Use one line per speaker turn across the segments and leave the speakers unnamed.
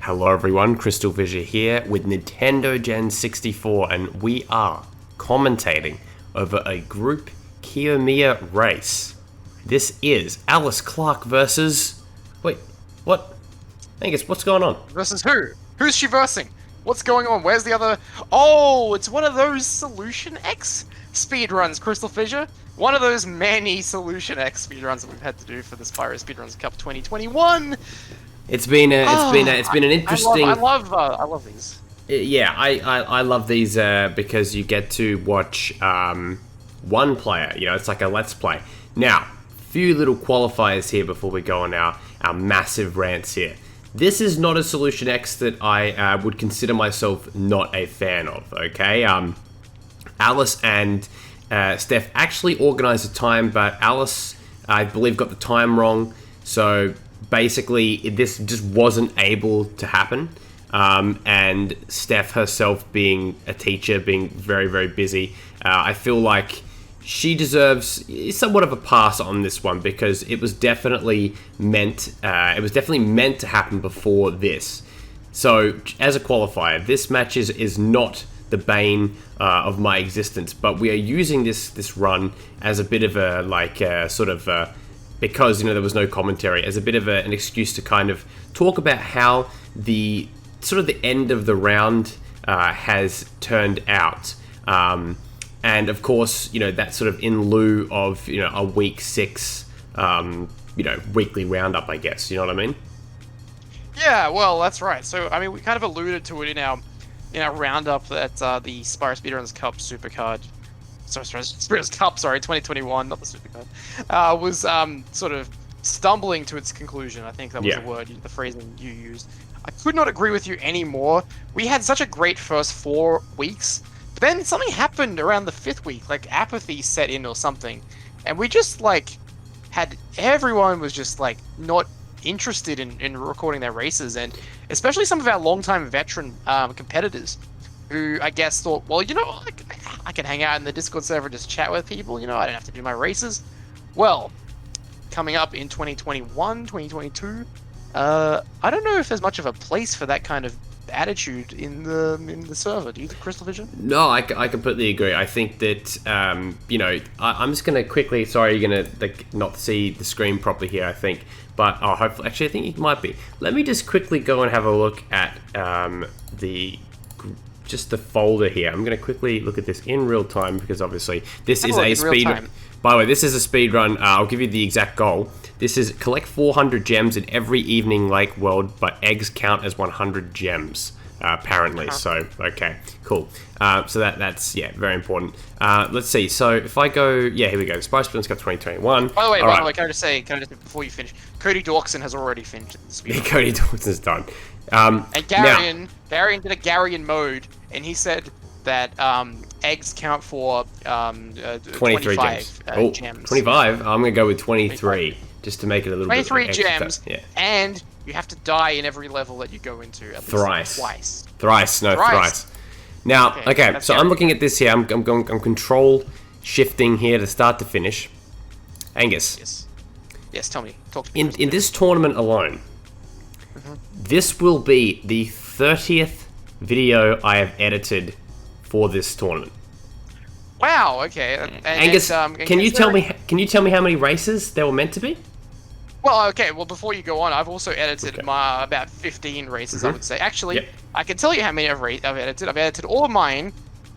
Hello everyone, CrystalFissure here with Nintendo Gen 64, and we are commentating over a group Kiyomiya race. This is Alice Clarke versus... Wait, what? Angus, what's going on?
Versus who? Who's she versing? What's going on? Where's the other... Oh, it's one of those Solution X speedruns, CrystalFissure. One of those many Solution X speedruns that we've had to do for the Spyro Speedruns Cup 2021.
It's been an interesting.
I love these.
Yeah, I love these because you get to watch one player. You know, it's like a let's play. Now, few little qualifiers here before we go on our massive rants here. This is not a Solution X that I would consider myself not a fan of. Okay, Alice and Steph actually organised a time, but Alice, I believe, got the time wrong. So basically, this just wasn't able to happen. And Steph herself, being a teacher, being very, very busy, I feel like she deserves somewhat of a pass on this one because it was definitely meant. It was definitely meant to happen before this. So, as a qualifier, this match is not the bane of my existence, but we are using this run as a bit of a sort of. Because, you know, there was no commentary, as a bit of an excuse to kind of talk about how the sort of the end of the round has turned out. And of course, you know, that's sort of in lieu of, you know, a week 6, weekly roundup, I guess. You know what I mean?
Yeah, well, that's right. So, I mean, we kind of alluded to it in our roundup that the Spyro Speedruns Cup Supercard. Speedruns Cup, 2021, not the Supercard, was sort of stumbling to its conclusion. I think that was the phrasing you used. I could not agree with you anymore. We had such a great first 4 weeks, but then something happened around the 5th week, like apathy set in or something, and we just everyone was just not interested in recording their races, and especially some of our longtime veteran competitors, who I guess thought, well, you know, I can hang out in the Discord server and just chat with people, you know, I don't have to do my races. Well, coming up in 2021, 2022, I don't know if there's much of a place for that kind of attitude in the server. Do you think, CrystalFissure?
No, I completely agree. I think that, I'm just going to quickly, sorry, you're going to not see the screen properly here, I think, but hopefully, actually, I think it might be. Let me just quickly go and have a look at just the folder here. I'm going to quickly look at this in real time because obviously this is a speed. By the way, this is a speed run. I'll give you the exact goal. This is collect 400 gems in every Evening Lake world, but eggs count as 100 gems apparently. So okay, cool. So that's very important. Let's see. So if I go, here we go. Spyro Speedruns Cup 2021.
By the way, can I just before you finish, Cody Dawson has already finished the speed.
Cody Dawson's done.
And Garion did a Garion mode, and he said that eggs count for
23 gems.
Gems.
25? I'm going to go with 23, just to make it a little
23
bit
23 gems, and you have to die in every level that you go into at
thrice.
Least
twice. Thrice. Now, okay, so I'm looking at this here. I'm control shifting here to start to finish. Angus.
Yes, tell me. Talk to me.
In this tournament alone, this will be the 30th video I have edited for this tournament.
Wow. Okay.
Angus, can you tell me how many races there were meant to be?
Well, okay. Well, before you go on, I've also edited about 15 races. I would say. Actually, I can tell you how many I've edited. I've edited all of mine,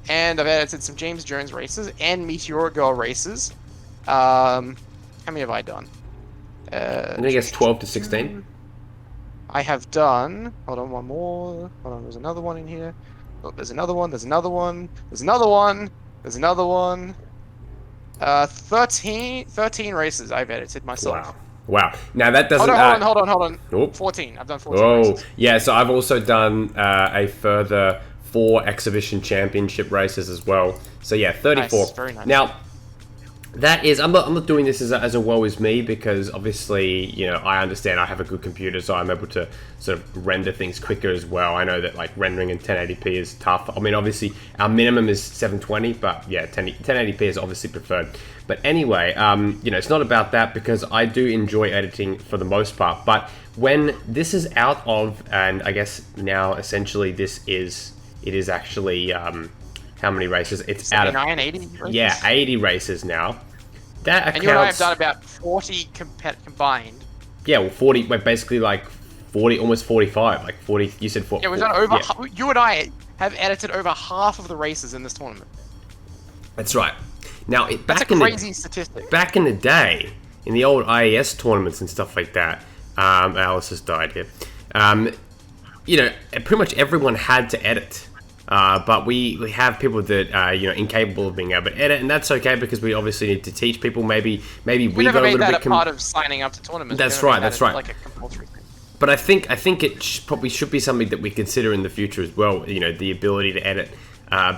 and I've edited some James Jones races and Meteor Girl races. How many have I done?
I think it's 12 to 16.
I have done. Hold on, one more. Hold on, there's another one in here. Oh, there's another one. There's another one. There's another one. There's another one. 13 races I've edited myself.
Wow. Now that doesn't.
Hold on.
Oop.
14. I've done 14 races.
Yeah. So I've also done a further 4 exhibition championship races as well. So yeah, 34.
Nice. Very nice.
Now. That is, I'm not doing this as a woe is me because obviously, you know, I understand I have a good computer, so I'm able to sort of render things quicker as well. I know that like rendering in 1080p is tough. I mean, obviously our minimum is 720, but yeah, 1080p is obviously preferred. But anyway, you know, it's not about that because I do enjoy editing for the most part. But when this is out of, and I guess now essentially it is actually how many races? It's out of
80 races?
Yeah, 80 races now. That accounts.
And you and I have done about 40 combined.
Yeah, well, 40. We're basically like 40, almost 45. Like 40. You said 40.
Yeah, we've done over. You and I have edited over half of the races in this tournament.
That's right. Now,
That's a crazy statistic.
Back in the day, in the old IAS tournaments and stuff like that, Alice has died here. You know, pretty much everyone had to edit. But we have people that are, you know, incapable of being able to edit, and that's okay because we obviously need to teach people. Maybe we
never
got a
made
little
that
bit.
a part of signing up to tournaments.
That's right. That's right.
Like a compulsory thing.
But I think it probably should be something that we consider in the future as well. You know, the ability to edit,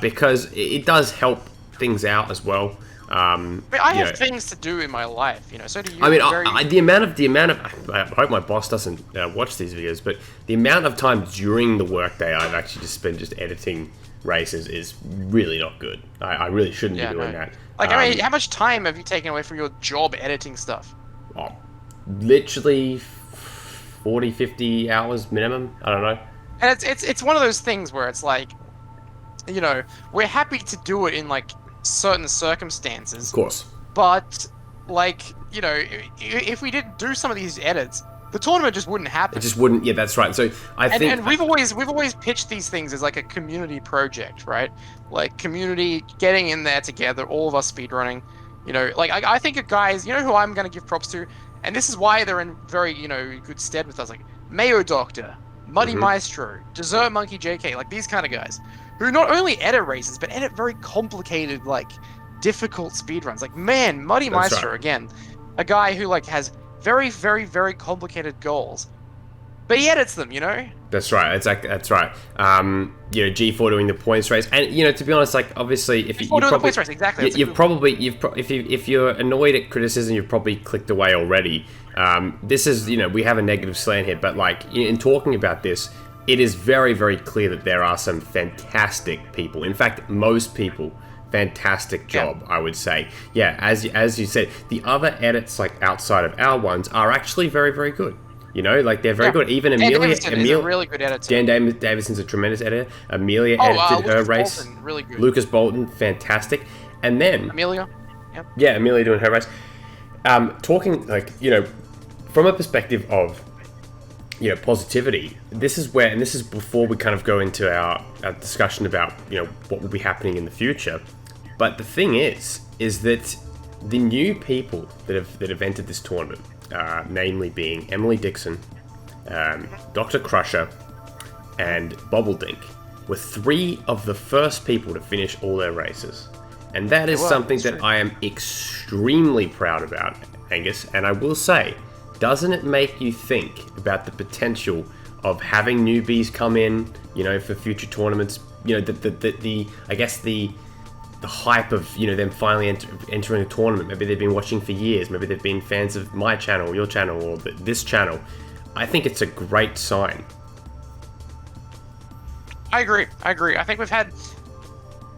because it does help things out as well.
I mean, I have things to do in my life, you know. So do you.
I mean, the amount of. I hope my boss doesn't watch these videos, but the amount of time during the workday I've actually just spent just editing races is really not good. I really shouldn't be doing that.
Like, I mean, how much time have you taken away from your job editing stuff?
Oh, literally 40, 50 hours minimum. I don't know.
And it's one of those things where it's like, you know, we're happy to do it in like certain circumstances.
Of course.
But like, you know, if we didn't do some of these edits, the tournament just wouldn't happen.
It just wouldn't. Yeah, that's right. So I think,
and we've always pitched these things as like a community project, right? Like community getting in there together, all of us speedrunning. You know, like I think of guys. You know who I'm going to give props to, and this is why they're in very good stead with us. Like Mayo Doctor, Muddy Maestro, Dessert Monkey JK, like these kind of guys who not only edit races but edit very complicated, like difficult speedruns. Like man, Muddy Maestro again, a guy who like has very, very, very complicated goals, but he edits them, you know?
That's right. That's right. You know, G4 doing the points race, and you know, to be honest, like obviously, if you're
the points race, exactly.
If you're annoyed at criticism, you've probably clicked away already. This is, you know, we have a negative slant here, but like in talking about this, it is very, very clear that there are some fantastic people. In fact, most people. Fantastic job, I would say. Yeah, as you said, the other edits like outside of our ones are actually very, very good. You know, like they're very good. Even Amelia is a really good editor. Dan Davidson's a tremendous editor. Amelia edited her race.
Bolton, really good.
Lucas Bolton, fantastic. And then
Amelia,
yeah, Amelia doing her race. Talking like, you know, from a perspective of, you know, positivity. This is where, and this is before we kind of go into our discussion about, you know, what will be happening in the future. But the thing is that the new people that have entered this tournament, namely being Emily Dixon, Dr. Crusher, and Bobbledink, were 3 of the first people to finish all their races. And that is something that I am extremely proud about, Angus. And I will say, doesn't it make you think about the potential of having newbies come in, you know, for future tournaments? You know, the I guess the hype of, you know, them finally entering a tournament. Maybe they've been watching for years. Maybe they've been fans of my channel, your channel, or this channel. I think it's a great sign.
I agree. I think we've had,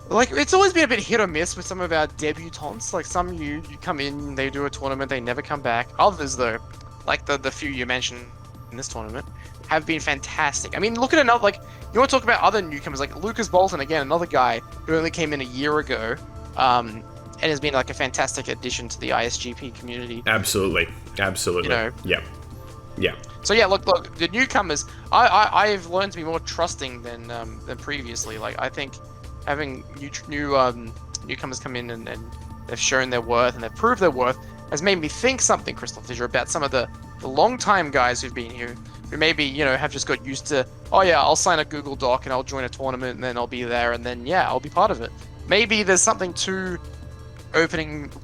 like, it's always been a bit hit or miss with some of our debutantes. Like some you come in, they do a tournament, they never come back. Others though, like the few you mentioned in this tournament, have been fantastic. I mean, look at another, like, you want to talk about other newcomers, like Lucas Bolton, again, another guy who only came in a year ago, and has been like a fantastic addition to the ISGP community.
Absolutely. You know? Yeah.
So yeah, look, the newcomers, I've learned to be more trusting than previously. Like, I think having newcomers come in and they've shown their worth and they've proved their worth has made me think something, CrystalFissure, about some of the long-time guys who've been here, who maybe, you know, have just got used to, oh yeah, I'll sign a Google Doc and I'll join a tournament and then I'll be there and then, yeah, I'll be part of it. Maybe there's something to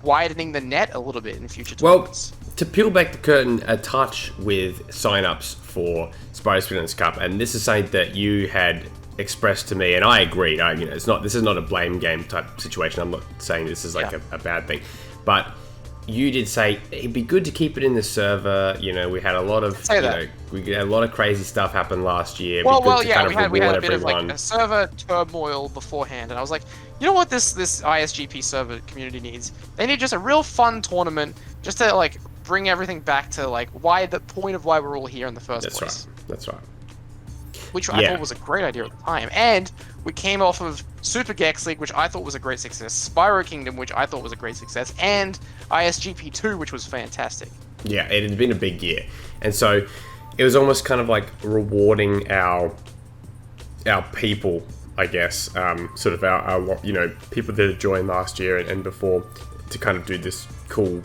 widening the net a little bit in future tournaments.
Well, to peel back the curtain a touch with sign-ups for Spyro Speedruns Cup, and this is something that you had expressed to me, and I agreed. You know, this is not a blame game type situation. I'm not saying this is like a bad thing, but you did say it'd be good to keep it in the server. You know, we had a lot of we had a lot of crazy stuff happen last year.
Well, yeah, we had a bit of like a server turmoil beforehand, and I was like, you know what, this ISGP server community needs? They need just a real fun tournament, just to like bring everything back to like why the point of why we're all here in the first place.
That's right.
Which I thought was a great idea at the time. And we came off of Super Gex League, which I thought was a great success, Spyro Kingdom, which I thought was a great success, and ISGP 2, which was fantastic.
Yeah, it had been a big year. And so it was almost kind of like rewarding our people, I guess, sort of our people that had joined last year and before to kind of do this cool,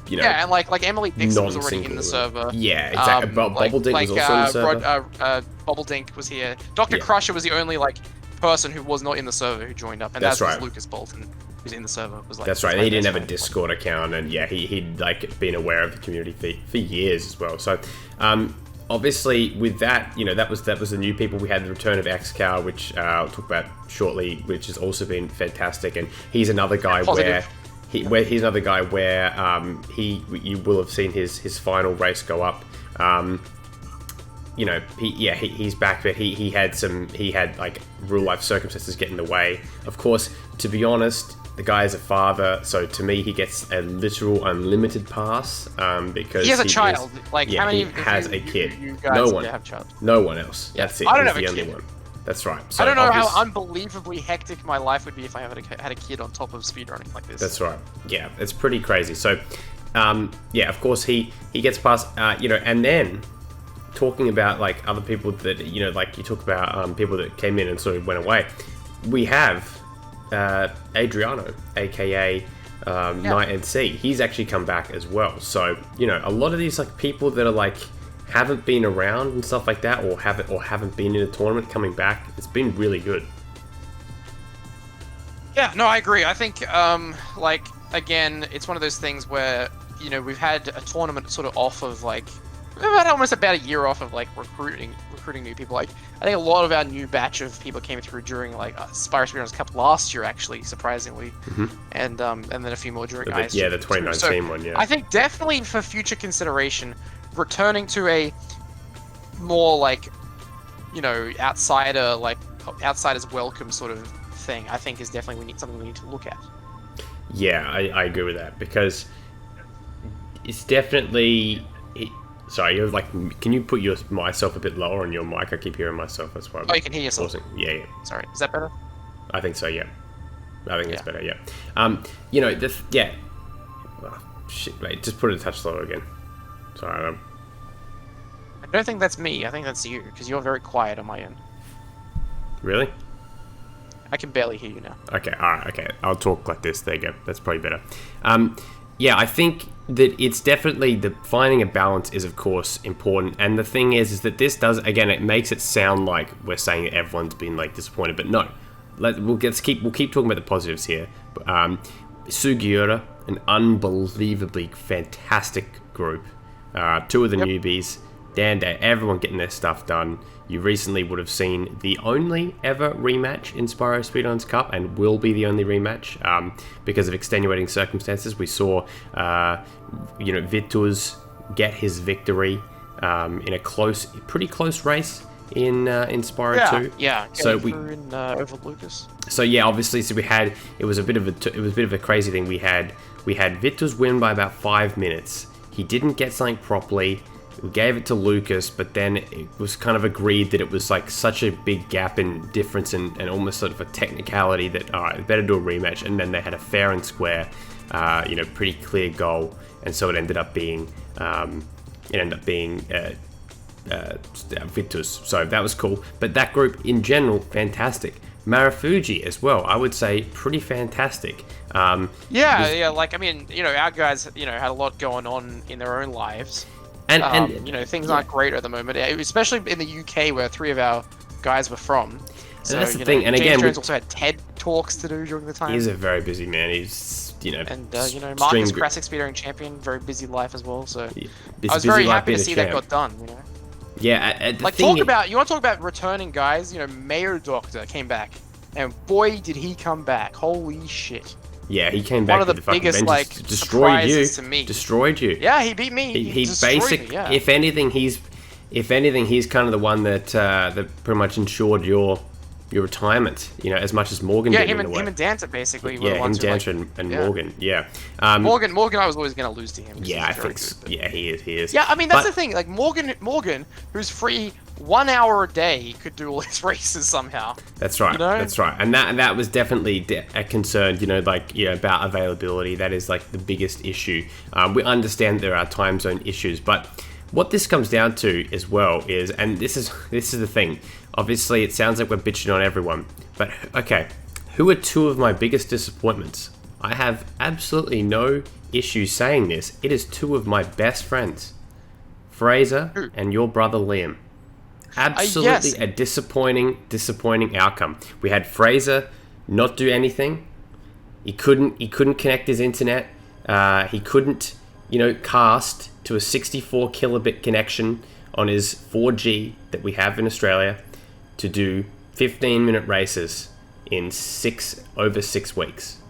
yeah, and like Emily Dixon was already in the server.
Yeah, exactly. Bubble Dink was also in the server.
Bubble Dink was here. Dr. Crusher was the only person who was not in the server who joined up, and that's right. Lucas Bolton, who's in the server. Was
that's right. He didn't have a Discord account, and he'd like been aware of the community for years as well. So, obviously, with that, that was the new people. We had the return of XCow, which I'll talk about shortly, which has also been fantastic, and he's another guy you will have seen his final race go up. He's back, but he had like real life circumstances get in the way. Of course, to be honest, the guy is a father, so to me he gets a literal unlimited pass because
he has a child. How many?
He has a kid.
You guys
no one.
Have child.
No one else. Yeah. That's it.
I don't
He's
have
the
a
only
kid.
one. That's right. So
I don't know how unbelievably hectic my life would be if I had a kid on top of speedrunning like this.
That's right. Yeah, it's pretty crazy. So, of course he gets past, and then talking about like other people that like you talk about people that came in and sort of went away. We have Adriano, aka Night and Sea. He's actually come back as well. So a lot of these like people that are like haven't been around and stuff like that, or haven't been in a tournament coming back. It's been really good.
Yeah, no, I agree. I think again, it's one of those things where we've had a tournament sort of off of almost about a year off of like recruiting new people. Like I think a lot of our new batch of people came through during Spyro Speedruns Cup last year, actually, surprisingly, and then a few more during ISGP.
Yeah, the 2019 one. Yeah,
I think definitely for future consideration, returning to a more outsiders welcome sort of thing, I think is definitely something we need to look at.
Yeah, I agree with that because it's definitely. Sorry, you're like. Can you put myself a bit lower on your mic? I keep hearing myself. That's why.
You can hear yourself.
Yeah.
Sorry, is that better?
I think so. Yeah. I think it's better. Yeah. Oh, shit, mate. Just put it a touch lower again. Sorry.
I don't think that's me. I think that's you because you're very quiet on my end.
Really?
I can barely hear you now.
Okay. All right. Okay. I'll talk like this. There you go. That's probably better. I think that it's definitely finding a balance is of course important, and the thing is that this does, again, it makes it sound like we're saying that everyone's been like disappointed, but no. We'll keep talking about the positives here. Sugiura, an unbelievably fantastic group. Two of the newbies, Dan Day, everyone getting their stuff done. You recently would have seen the only ever rematch in Spyro Speedruns Cup, and will be the only rematch because of extenuating circumstances. We saw, Vitus get his victory in a pretty close race in Spyro 2.
Yeah.
So
over Lucas.
So obviously, it was a bit of a crazy thing. We had Vitus win by about 5 minutes. He didn't get something properly. We gave it to Lucas, but then it was kind of agreed that it was like such a big gap in difference and almost sort of a technicality that, all right, better do a rematch. And then they had a fair and square, pretty clear goal. And so it ended up being Vitus. So that was cool. But that group in general, fantastic. Marufuji as well, I would say pretty fantastic.
Our guys, had a lot going on in their own lives. And things aren't great at the moment, especially in the UK where 3 of our guys were from. So
that's the thing. And
James
again,
Jones also had TED talks to do during the time.
He's a very busy man. He's
Marcus Classic Speedrunning champion, very busy life as well. So I was
busy
very happy to see that got done.
Yeah,
you want to talk about returning guys? Mayo Doctor came back, and boy did he come back! Holy shit!
Yeah, he came back.
One of the biggest surprises to me.
Destroyed you.
Yeah, he beat me.
He basically, if anything, he's kind of the one that that pretty much ensured your your retirement. You know, as much as Morgan did in a way.
Him and Dancer basically.
Yeah, him, Dancer, and Morgan. Yeah.
Morgan, I was always going to lose to him.
Yeah, I think. Yeah, he is.
Yeah, I mean that's the thing. Like Morgan, who's free 1 hour a day, could do all his races somehow.
That's right.
You know?
That's right. And that was definitely a concern. You know, like about availability. That is like the biggest issue. We understand there are time zone issues, but what this comes down to as well is, and this is the thing. Obviously, it sounds like we're bitching on everyone, but okay, who are two of my biggest disappointments? I have absolutely no issue saying this. It is two of my best friends, Fraser and your brother Liam. Absolutely a disappointing outcome. We had Fraser not do anything. He couldn't connect his internet. He couldn't, cast to a 64 kilobit connection on his 4G that we have in Australia to do 15-minute races in over 6 weeks.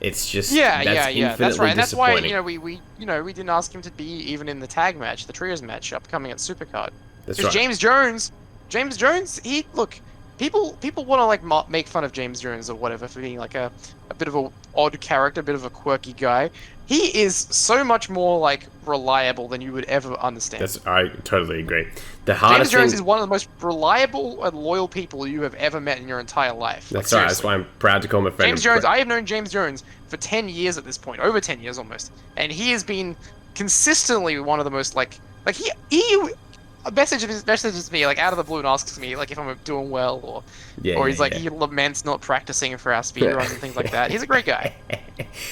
It's just
That's right. And that's why we didn't ask him to be even in the tag match, the trios match upcoming at Supercard.
That's right.
James Jones, people want to like make fun of James Jones or whatever for being like a bit of a odd character, a bit of a quirky guy. He is so much more like reliable than you would ever understand.
I totally agree.
James Jones is one of the most reliable and loyal people you have ever met in your entire life.
That's right. That's why I'm proud to call him a friend.
James Jones. I have known James Jones for 10 years at this point, over 10 years almost, and he has been consistently one of the most like he messages me like out of the blue and asks me like if I'm doing well or he's like he laments not practicing for our speedruns and things like that. He's a great guy.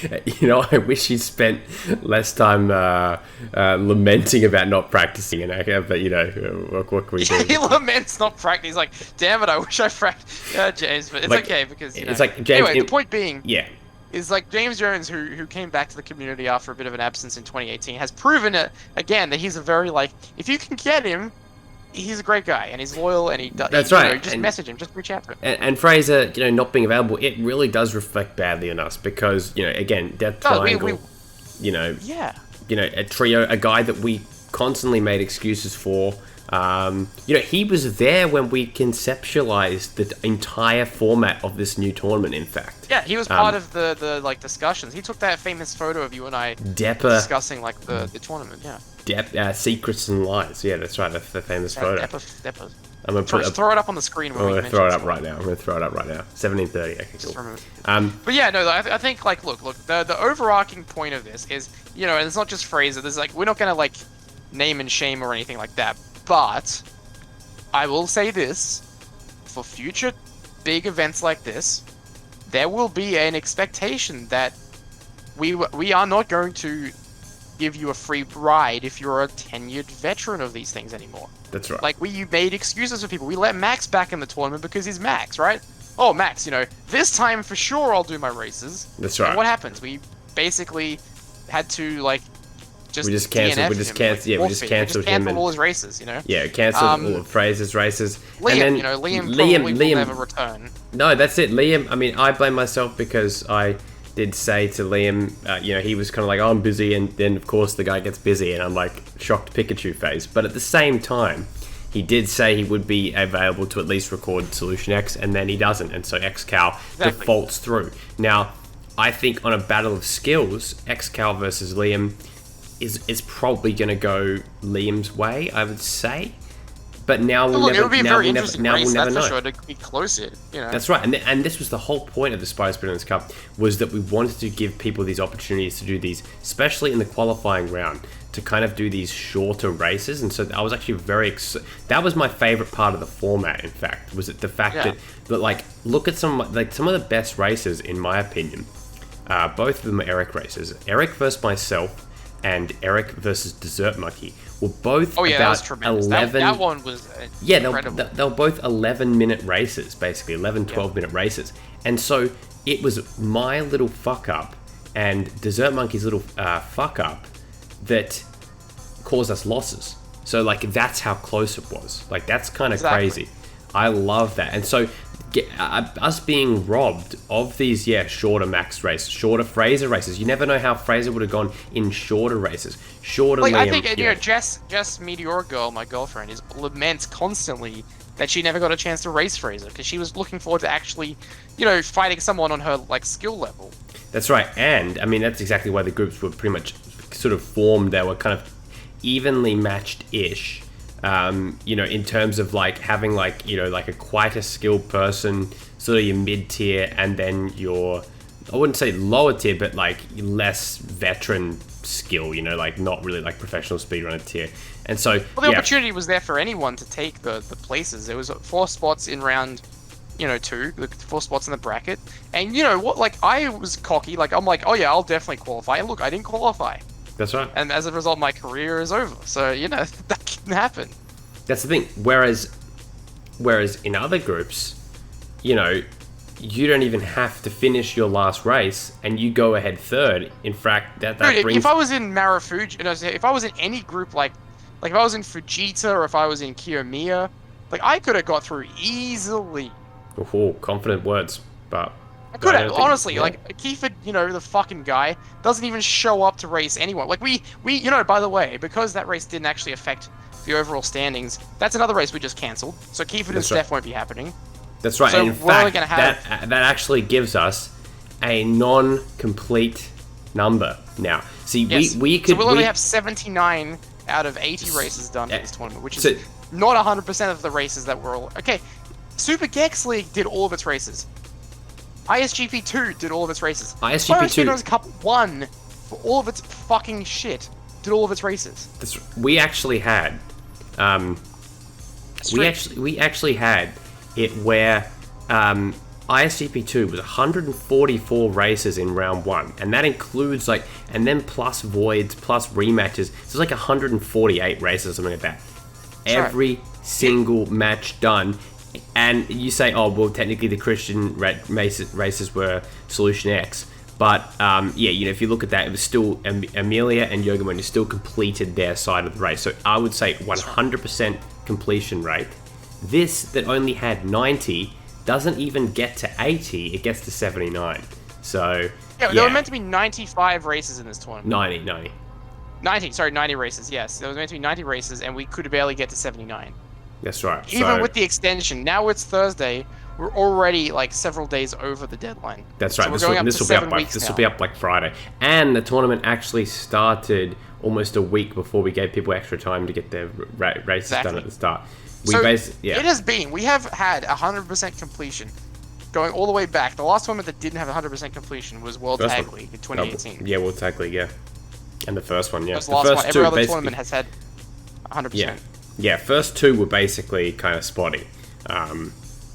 I wish he spent less time lamenting about not practicing, but what can we do?
He laments not practicing. He's like, damn it, I wish I practiced. Yeah, James, but it's okay because
it's like James.
Anyway, the point being,
is
like James Jones, who came back to the community after a bit of an absence in 2018, has proven it again that he's a very if you can get him, he's a great guy and he's loyal and he does.
That's right.
Just message him, just reach out to him.
And Fraser, not being available, it really does reflect badly on us because again, Death Triangle, a trio, a guy that we constantly made excuses for. He was there when we conceptualized the entire format of this new tournament, in fact.
Yeah, he was part of the discussions. He took that famous photo of you and I discussing the tournament,
Secrets and Lies. Yeah, that's right, the famous photo.
Deppa.
I'm going to
throw it up on the screen.
I'm going to throw it up right now. 17:30. Okay, cool.
But yeah, no, I think look, the overarching point of this is, and it's not just Fraser. There's we're not going to name and shame or anything like that. But I will say this, for future big events like this, there will be an expectation that we are not going to give you a free ride if you're a tenured veteran of these things anymore.
That's right.
You made excuses for people. We let Max back in the tournament because he's Max, right? Oh, Max, this time for sure I'll do my races.
That's right.
And what happens? We basically had to we just
cancelled him and
all his races,
Yeah, cancelled all of Fraser's races.
Liam,
and then
Liam will never return.
No, that's it. Liam, I mean, I blame myself because I did say to Liam, he was kind of like, oh, I'm busy, and then of course the guy gets busy, and I'm like, shocked Pikachu face. But at the same time, he did say he would be available to at least record Solution X, and then he doesn't, and so XCal defaults through. Now, I think on a battle of skills, XCal versus Liam is probably going to go Liam's way, I would say. But now we'll never know.
Sure, to be closer,
That's right, and this was the whole point of the Spyro Speedruns Cup, was that we wanted to give people these opportunities to do these, especially in the qualifying round, to kind of do these shorter races. And so I was actually that was my favorite part of the format. In fact, was it the fact that look at some of the best races in my opinion. Both of them are Eric races. Eric versus myself and Eric versus Dessert Monkey were both
that was tremendous.
11...
That one was incredible.
They were both 11-minute races, basically, 12-minute races. And so it was my little fuck-up and Dessert Monkey's little fuck-up that caused us losses. So, that's how close it was. That's kind of crazy. I love that. And so us being robbed of these shorter Max races, shorter Fraser races. You never know how Fraser would have gone in shorter races. Shorter Liam,
I think Jess Meteor Girl, my girlfriend, laments constantly that she never got a chance to race Fraser because she was looking forward to actually, fighting someone on her like skill level.
That's right, and I mean that's exactly why the groups were pretty much sort of formed. They were kind of evenly matched-ish, in terms of like having like like quite a skilled person, sort of your mid tier, and then your, I wouldn't say lower tier, but like less veteran skill, like not really like professional speedrunner tier. And so
the opportunity was there for anyone to take the places. There was 4 spots in round 2, the 4 spots in the bracket, and you know what, like I was cocky, like I'm like, oh yeah, I'll definitely qualify, and look, I didn't qualify.
That's right.
And as a result, my career is over. So that can happen.
That's the thing. Whereas in other groups, you don't even have to finish your last race, and you go ahead third. In fact, that
Dude,
brings.
If I was in Marufuji, if I was in any group, like if I was in Fujita or if I was in Kiyomiya, like I could have got through easily.
Oh, confident words, but
I could have, honestly, like Kiefer, the fucking guy doesn't even show up to race anyone. Like we, by the way, because that race didn't actually affect the overall standings, that's another race we just cancelled. So Kiefer and Steph won't be happening.
That's right.
So
and in fact, that actually gives us a non-complete number now. See,
yes.
we could.
So we'll only have 79 out of 80 races done in this tournament, which is not 100% of the races that were all okay. Super Gex League did all of its races. ISGP 2 did all of its races.
ISGP 2
Speedruns Cup 1 for all of its fucking shit did all of its races.
We actually had, we actually had it where ISGP 2 was 144 races in round 1, and that includes and then plus voids plus rematches. So it's like 148 races or something like that. Every single match done. And you say, oh, well, technically the Christian races were Solution X. But, if you look at that, it was still Amelia and Yogamon still completed their side of the race. So I would say 100% completion rate. This, that only had 90, doesn't even get to 80, it gets to 79. So,
yeah. There were meant to be 95 races in this tournament. 90 races, yes. There was meant to be 90 races, and we could barely get to 79.
That's right.
Even with the extension, now it's Thursday. We're already several days over the deadline.
That's right.
So
this will be up like Friday, and the tournament actually started almost a week before we gave people extra time to get their races done at the start. It has been.
We have had 100% completion going all the way back. The last tournament that didn't have 100% completion was World Tag League in 2018.
Yeah, World Tag League. Yeah, and the first one. Yeah,
the last one. Every other tournament has had 100%.
Yeah, first 2 were basically kind of spotty.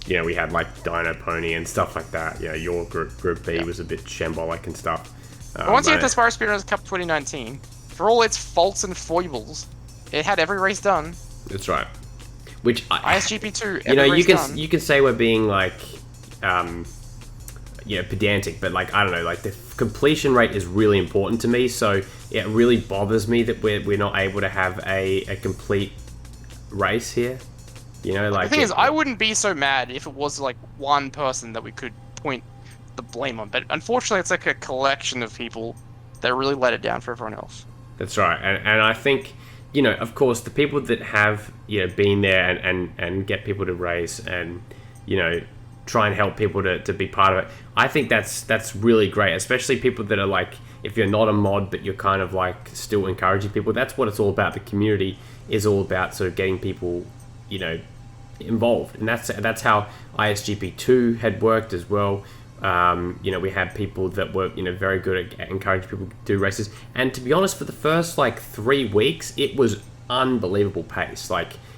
We had Dino Pony and stuff like that. Yeah, your group B was a bit shambolic and stuff.
But once you get the Spyro Speedruns Cup 2019, for all its faults and foibles, it had every race done.
That's right. Which
ISGP 2,
you can say we're being pedantic, but I don't know, the completion rate is really important to me. So it really bothers me that we're not able to have a complete race here.
The thing is, I wouldn't be so mad if it was one person that we could point the blame on, but unfortunately it's a collection of people that really let it down for everyone else.
That's right. And I think, of course, the people that have been there and get people to race and try and help people to be part of it, I think that's really great, especially people that are if you're not a mod but you're kind of still encouraging people. That's what it's all about. The community is all about sort of getting people involved, and that's how ISGP 2 had worked as well. We had people that were very good at encouraging people to do races, and to be honest, for the first 3 weeks it was unbelievable pace.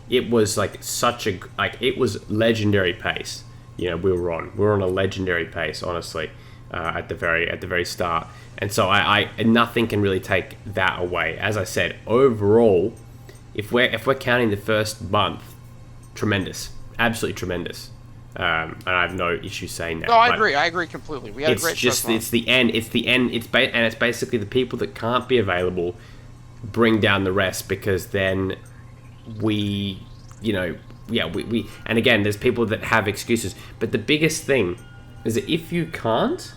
It was it was legendary pace. We were on a legendary pace, honestly, at the very start. And so I nothing can really take that away. As I said, overall, if we're counting the first month, tremendous, absolutely tremendous. And I have no issue saying that.
No, I agree completely. We had a great first month.
It's the end. It's basically the people that can't be available bring down the rest, because then we and again, there's people that have excuses. But the biggest thing is that if you can't,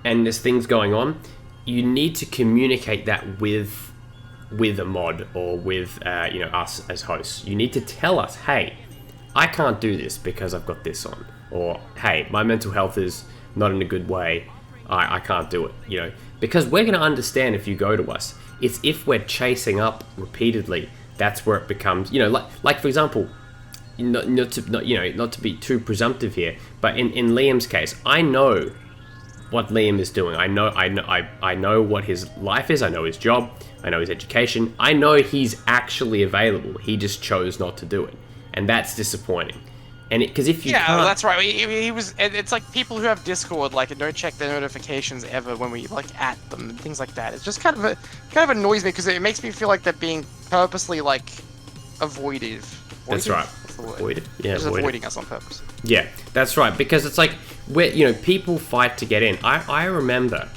and there's things going on, you need to communicate that with a mod or with us as hosts. You need to tell us, hey, I can't do this because I've got this on, or hey, my mental health is not in a good way, I can't do it, you know, because we're going to understand if you go to us. It's if we're chasing up repeatedly, that's where it becomes, you know, like for example, not to be too presumptive here, but in Liam's case, I know what Liam is doing. I know what his life is. I know his job. I know his education. I know he's actually available. He just chose not to do it, and that's disappointing. And because if you can't...
that's right. He was. It's like people who have Discord, like, and don't check their notifications ever when we like at them and things like that. It's just kind of annoys me because it makes me feel like they're being purposely like avoided.
That's right. Avoided. Yeah,
just avoiding us on purpose.
Yeah, that's right. Because it's like people fight to get in. I remember.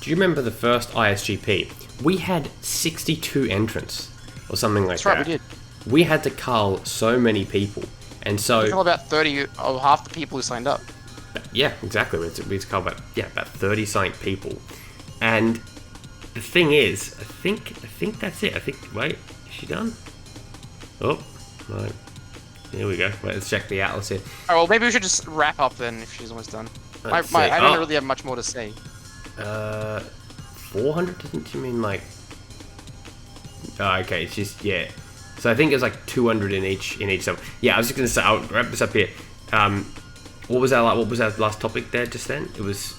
Do you remember the first ISGP? We had 62 entrants or something like that.
That's right. We did.
We had to cull so many people. And so...
We cull about 30 or half the people who signed up.
Yeah, exactly. We had to cull about 30 signed people. And the thing is, I think that's it. Wait, is she done? Oh, no. Here we go. Wait, let's check the atlas here.
Alright, well, maybe we should just wrap up then if she's almost done. I don't really have much more to say.
400? Doesn't you mean like... Oh, okay, it's just, yeah. So I think it was like 200 in each sub. Yeah, I was just gonna say, I'll wrap this up here. What was our last topic there just then? It was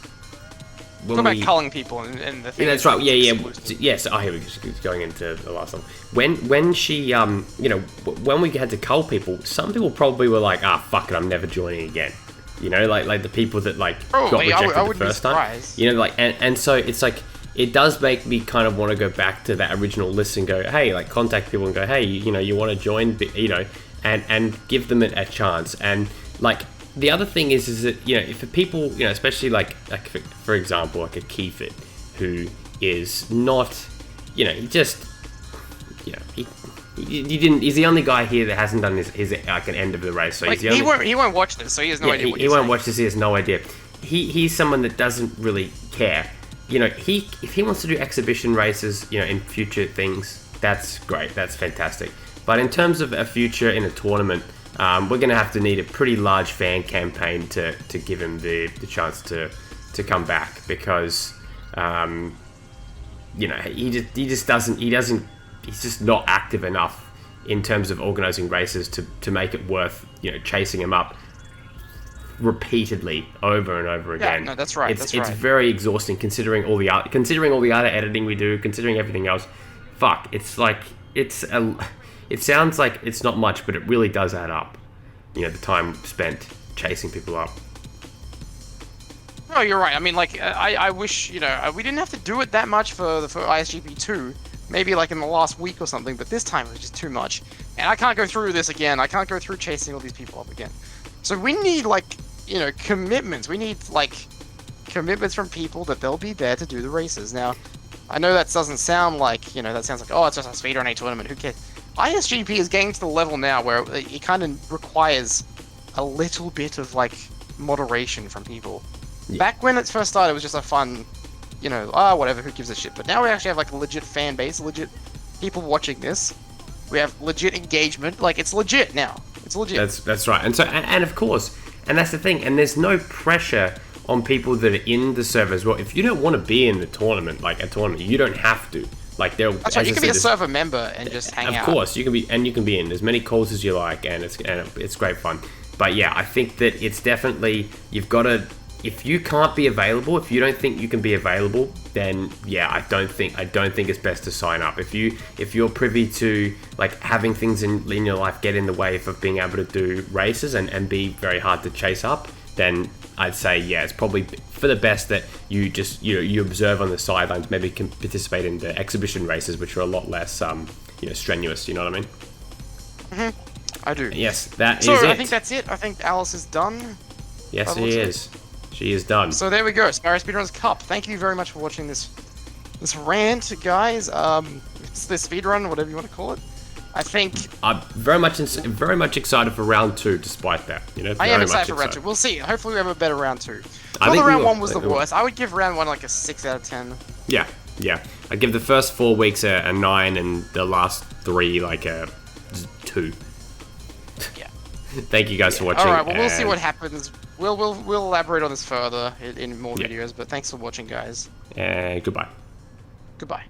when about culling people and the thing.
Yeah, that's right. Yeah. Yes. Oh, here we go. Just going into the last one. When she when we had to cull people, some people probably were like, fuck it, I'm never joining again. You know, like the people that like got rejected the first time. You know, like and so it's like. It does make me kind of want to go back to that original list and go, hey, like contact people and go, hey, you want to join, and give them a chance. And like the other thing is that if people, especially like for example, like a Keefit who is not, he just, he's the only guy here that hasn't done his like an end of the race. So
like, he won't watch this, so he has no idea.
He won't watch this. He has no idea. He's someone that doesn't really care. If he wants to do exhibition races, in future things, that's great. That's fantastic. But in terms of a future in a tournament, we're going to have to need a pretty large fan campaign to give him the chance to come back because, he's just not active enough in terms of organizing races to make it worth, chasing him up repeatily over and over again.
Yeah, no, that's right.
It's very exhausting considering all the other editing we do, considering everything else. Fuck, it's like it sounds like it's not much, but it really does add up. The time spent chasing people up.
No, you're right. I mean, like I wish we didn't have to do it that much for ISGP 2. Maybe like in the last week or something, but this time it was just too much. And I can't go through this again. I can't go through chasing all these people up again. So we need commitments. We need commitments from people that they'll be there to do the races. Now, I know that doesn't sound like, that sounds like, it's just a speedrun tournament, who cares? ISGP is getting to the level now where it kind of requires a little bit of moderation from people. Yeah. Back when it first started, it was just a fun, whatever, who gives a shit. But now we actually have a legit fan base, legit people watching this. We have legit engagement. It's legit now. It's legit.
That's right. And so, and of course, and that's the thing, and there's no pressure on people that are in the server as well. If you don't want to be in the tournament, you don't have to.
That's right. You can be a server member and just hang out.
Of course, you can be in as many calls as you like, and it's great fun. But yeah, I think that it's definitely, you've got to, if you can't be available, if you don't think you can be available, then yeah, I don't think it's best to sign up. If you're privy to having things in your life get in the way of being able to do races and be very hard to chase up, then I'd say yeah, it's probably for the best that you just you observe on the sidelines, maybe can participate in the exhibition races, which are a lot less strenuous. You know what I mean?
Mm-hmm. I do.
Yes, that is
it.
So
I think that's it. I think Alice is done.
Yes, she is. She is done.
So there we go, Spyro Speedruns Cup. Thank you very much for watching this rant, guys. It's the speedrun, whatever you want to call it. I think
I'm very much excited for round 2. Despite that,
I am excited for round 2. We'll see. Hopefully, we have a better round 2. I think round 1 was the worst. I would give round 1 a 6 out of 10.
Yeah. I'd give the first 4 weeks a 9, and the last 3 a 2.
Yeah.
Thank you guys for watching.
All right. Well, we'll see
and-
what happens. We'll elaborate on this further in more
Yeah.
videos. But thanks for watching, guys.
And goodbye.
Goodbye.